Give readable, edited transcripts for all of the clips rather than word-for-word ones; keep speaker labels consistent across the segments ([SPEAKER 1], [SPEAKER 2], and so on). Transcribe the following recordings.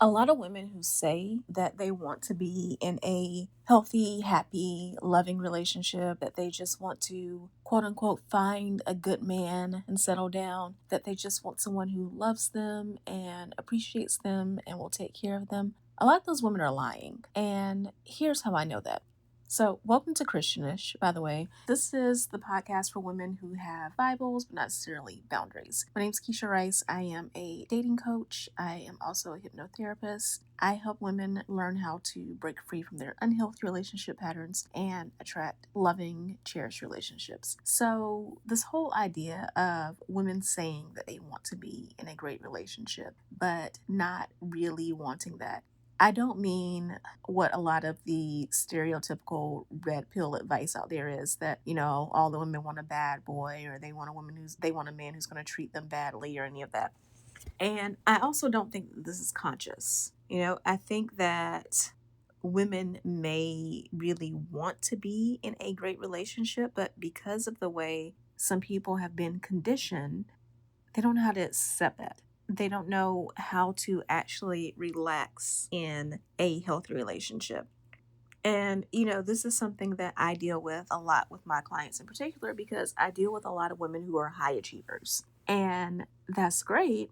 [SPEAKER 1] A lot of women who say that they want to be in a healthy, happy, loving relationship, that they just want to quote unquote find a good man and settle down, that they just want someone who loves them and appreciates them and will take care of them. A lot of those women are lying. And here's how I know that. So, welcome to Christianish, by the way. This is the podcast for women who have Bibles, but not necessarily boundaries. My name is Keshia Rice. I am a dating coach. I am also a hypnotherapist. I help women learn how to break free from their unhealthy relationship patterns and attract loving, cherished relationships. So, this whole idea of women saying that they want to be in a great relationship, but not really wanting that. I don't mean what a lot of the stereotypical red pill advice out there is that, all the women want a bad boy or they want they want a man who's going to treat them badly or any of that. And I also don't think that this is conscious. I think that women may really want to be in a great relationship, but because of the way some people have been conditioned, they don't know how to accept that. They don't know how to actually relax in a healthy relationship. And, this is something that I deal with a lot with my clients in particular because I deal with a lot of women who are high achievers. And that's great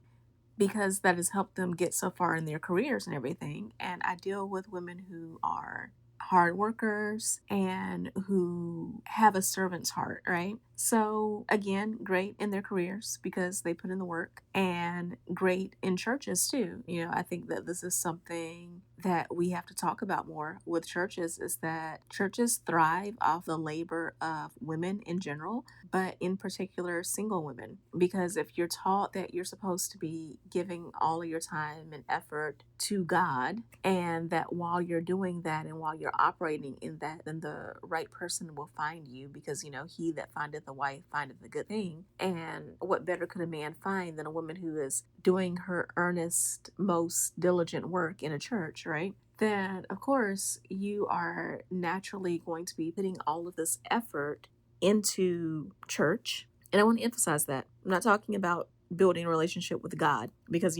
[SPEAKER 1] because that has helped them get so far in their careers and everything. And I deal with women who are hard workers and who have a servant's heart, right? So again, great in their careers because they put in the work, and great in churches too. I think that this is something that we have to talk about more with churches, is that churches thrive off the labor of women in general, but in particular single women. Because if you're taught that you're supposed to be giving all of your time and effort to God, and that while you're doing that and while you're operating in that, then the right person will find you, because he that findeth a wife findeth a good thing. And what better could a man find than a woman who is doing her earnest, most diligent work in a church, right? Then of course you are naturally going to be putting all of this effort into church. And I want to emphasize that I'm not talking about building a relationship with God, because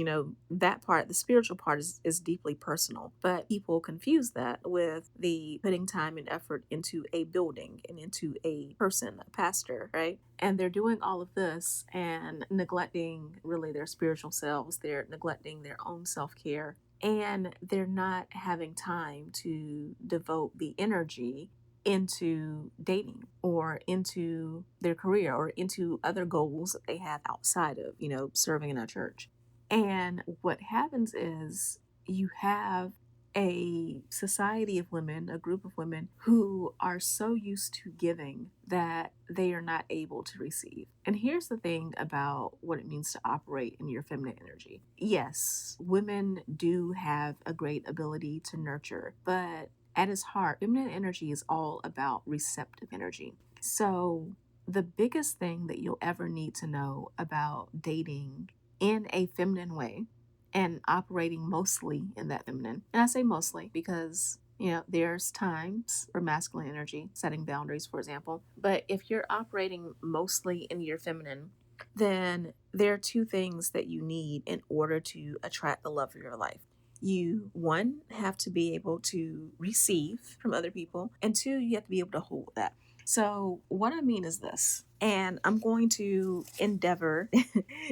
[SPEAKER 1] that part, the spiritual part, is deeply personal, but people confuse that with the putting time and effort into a building and into a person, a pastor, right? And they're doing all of this and neglecting really their spiritual selves. They're neglecting their own self-care, and they're not having time to devote the energy into dating or into their career or into other goals that they have outside of, serving in a church. And what happens is you have a society of women, a group of women who are so used to giving that they are not able to receive. And here's the thing about what it means to operate in your feminine energy. Yes, women do have a great ability to nurture, but at its heart, feminine energy is all about receptive energy. So the biggest thing that you'll ever need to know about dating in a feminine way and operating mostly in that feminine, and I say mostly because there's times for masculine energy, setting boundaries, for example. But if you're operating mostly in your feminine, then there are two things that you need in order to attract the love of your life. You, one, have to be able to receive from other people, and two, you have to be able to hold that. So what I mean is this, and I'm going to endeavor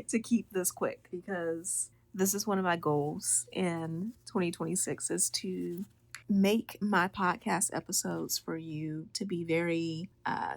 [SPEAKER 1] to keep this quick because this is one of my goals in 2026, is to make my podcast episodes for you to be very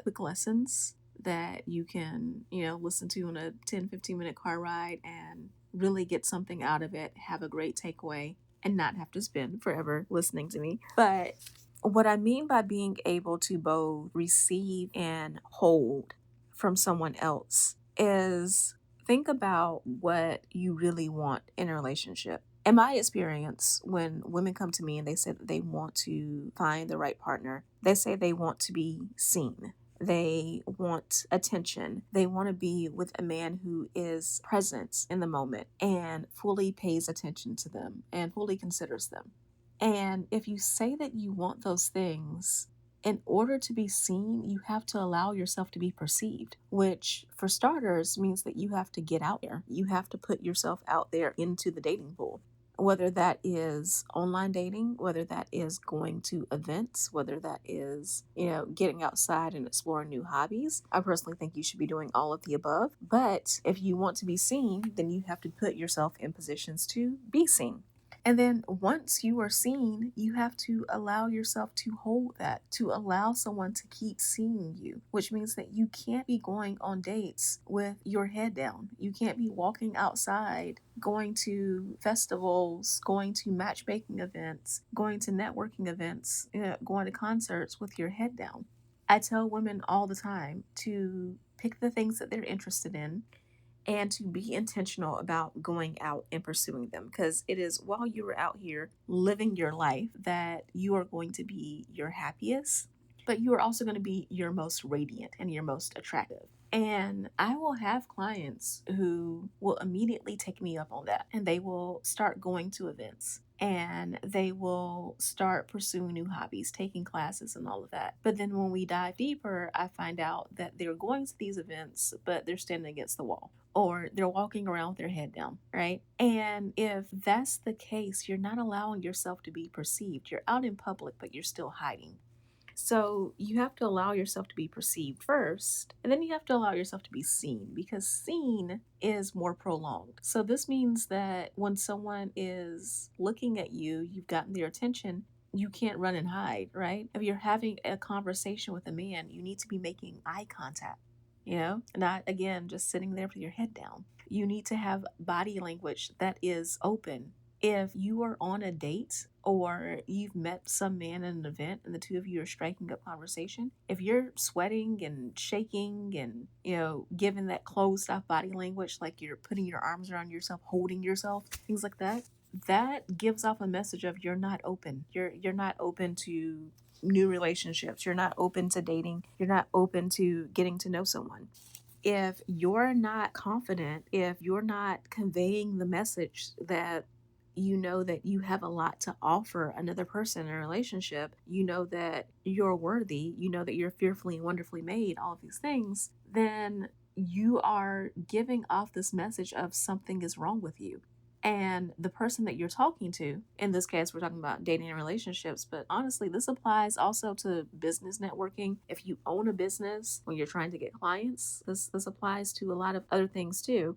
[SPEAKER 1] quick lessons that you can, listen to in a 10-15 minute car ride and really get something out of it, have a great takeaway, and not have to spend forever listening to me. But what I mean by being able to both receive and hold from someone else is, think about what you really want in a relationship. In my experience, when women come to me and they say that they want to find the right partner, they say they want to be seen. They want attention. They want to be with a man who is present in the moment and fully pays attention to them and fully considers them. And if you say that you want those things, in order to be seen, you have to allow yourself to be perceived, which for starters means that you have to get out there. You have to put yourself out there into the dating pool. whether that is online dating, whether that is going to events, whether that is, getting outside and exploring new hobbies. I personally think you should be doing all of the above. But if you want to be seen, then you have to put yourself in positions to be seen. And then once you are seen, you have to allow yourself to hold that, to allow someone to keep seeing you, which means that you can't be going on dates with your head down. You can't be walking outside, going to festivals, going to matchmaking events, going to networking events, going to concerts with your head down. I tell women all the time to pick the things that they're interested in and to be intentional about going out and pursuing them, because it is while you are out here living your life that you are going to be your happiest, but you are also going to be your most radiant and your most attractive. And I will have clients who will immediately take me up on that, and they will start going to events, and they will start pursuing new hobbies, taking classes and all of that. But then when we dive deeper, I find out that they're going to these events, but they're standing against the wall, or they're walking around with their head down, right? And if that's the case, you're not allowing yourself to be perceived. You're out in public, but you're still hiding. So you have to allow yourself to be perceived first, and then you have to allow yourself to be seen, because seen is more prolonged. So this means that when someone is looking at you, you've gotten their attention. You can't run and hide, right? If you're having a conversation with a man, you need to be making eye contact, not again just sitting there with your head down. You need to have body language that is open. If you are on a date or you've met some man at an event and the two of you are striking up conversation, if you're sweating and shaking and, giving that closed off body language, like you're putting your arms around yourself, holding yourself, things like that, that gives off a message of you're not open. You're not open to new relationships. You're not open to dating. You're not open to getting to know someone. If you're not confident, if you're not conveying the message that you know that you have a lot to offer another person in a relationship, you know that you're worthy, you know that you're fearfully and wonderfully made, all of these things, then you are giving off this message of something is wrong with you. And the person that you're talking to, in this case, we're talking about dating and relationships, but honestly, this applies also to business networking. If you own a business, when you're trying to get clients, this applies to a lot of other things too.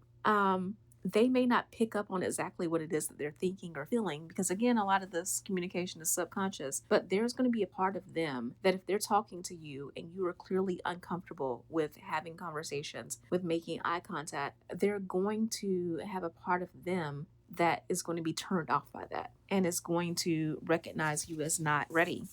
[SPEAKER 1] They may not pick up on exactly what it is that they're thinking or feeling, because again, a lot of this communication is subconscious, but there's going to be a part of them that if they're talking to you and you are clearly uncomfortable with having conversations, with making eye contact, they're going to have a part of them that is going to be turned off by that and is going to recognize you as not ready.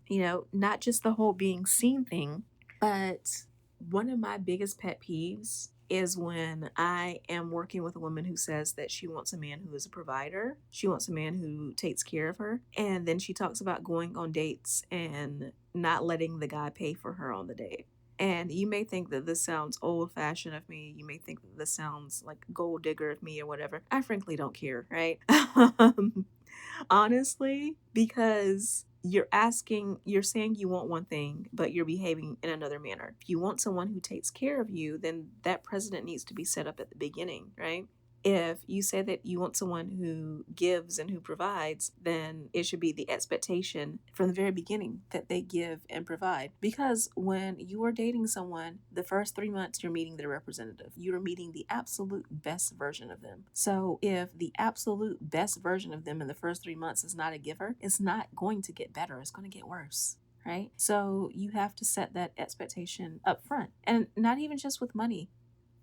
[SPEAKER 1] Not just the whole being seen thing, but one of my biggest pet peeves is when I am working with a woman who says that she wants a man who is a provider. She wants a man who takes care of her. And then she talks about going on dates and not letting the guy pay for her on the date. And you may think that this sounds old fashioned of me. You may think that this sounds like gold digger of me or whatever. I frankly don't care, right? Honestly, because you're saying you want one thing, but you're behaving in another manner. If you want someone who takes care of you, then that precedent needs to be set up at the beginning, right? If you say that you want someone who gives and who provides, then it should be the expectation from the very beginning that they give and provide. Because when you are dating someone, the first 3 months you're meeting their representative. You are meeting the absolute best version of them. So if the absolute best version of them in the first 3 months is not a giver, it's not going to get better. It's going to get worse. Right? So you have to set that expectation up front. And not even just with money.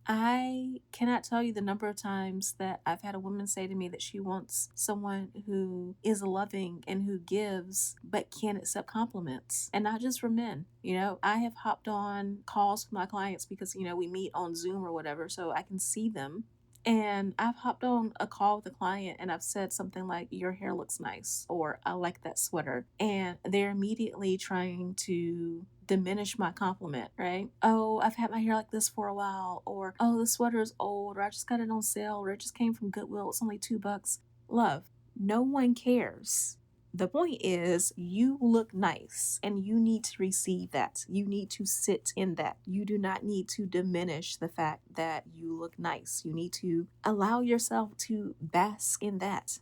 [SPEAKER 1] I cannot tell you the number of times that I've had a woman say to me that she wants someone who is loving and who gives, but can't accept compliments. And not just from men. I have hopped on calls with my clients because, we meet on Zoom or whatever, so I can see them. And I've hopped on a call with a client and I've said something like, your hair looks nice, or I like that sweater. And they're immediately trying to diminish my compliment, right? Oh, I've had my hair like this for a while, or oh, the sweater is old, or I just got it on sale, or it just came from Goodwill, it's only $2. Love, no one cares. The point is, you look nice and you need to receive that. You need to sit in that. You do not need to diminish the fact that you look nice. You need to allow yourself to bask in that.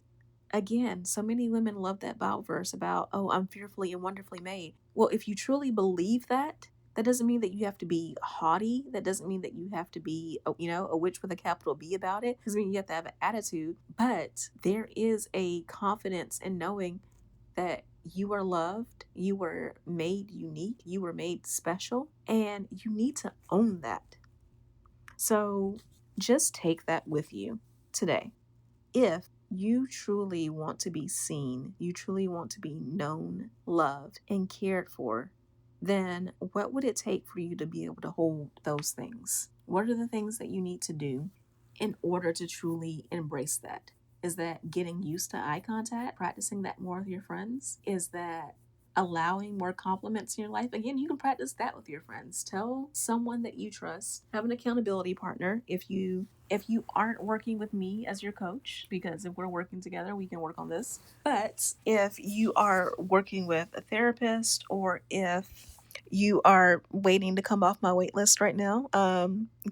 [SPEAKER 1] Again, so many women love that Bible verse about, oh, I'm fearfully and wonderfully made. Well, if you truly believe that, that doesn't mean that you have to be haughty. That doesn't mean that you have to be, a witch with a capital B about it. Because I mean, you have to have an attitude. But there is a confidence in knowing that you are loved, you were made unique, you were made special, and you need to own that. So just take that with you today. If you truly want to be seen, you truly want to be known, loved, and cared for, then what would it take for you to be able to hold those things? What are the things that you need to do in order to truly embrace that? Is that getting used to eye contact, practicing that more with your friends? Is that allowing more compliments in your life? Again, you can practice that with your friends. Tell someone that you trust. Have an accountability partner if you aren't working with me as your coach, because if we're working together, we can work on this. But if you are working with a therapist, or if you are waiting to come off my wait list right now,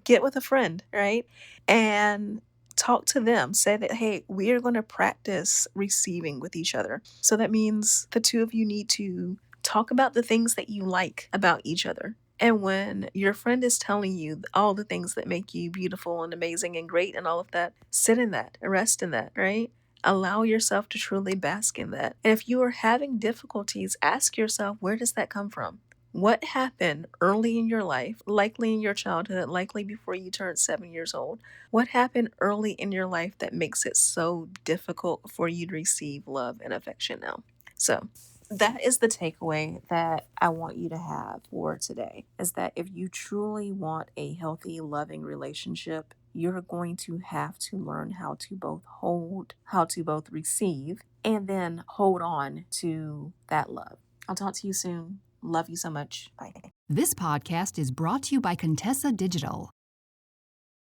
[SPEAKER 1] get with a friend, right? And talk to them. Say that, hey, we are going to practice receiving with each other. So that means the two of you need to talk about the things that you like about each other. And when your friend is telling you all the things that make you beautiful and amazing and great and all of that, sit in that, rest in that, right? Allow yourself to truly bask in that. And if you are having difficulties, ask yourself, where does that come from? What happened early in your life, likely in your childhood, likely before you turned 7 years old? What happened early in your life that makes it so difficult for you to receive love and affection now? So, that is the takeaway that I want you to have for today, is that if you truly want a healthy, loving relationship, you're going to have to learn how to both hold, how to both receive, and then hold on to that love. I'll talk to you soon. Love you so much. Bye.
[SPEAKER 2] This podcast is brought to you by Contessa Digital.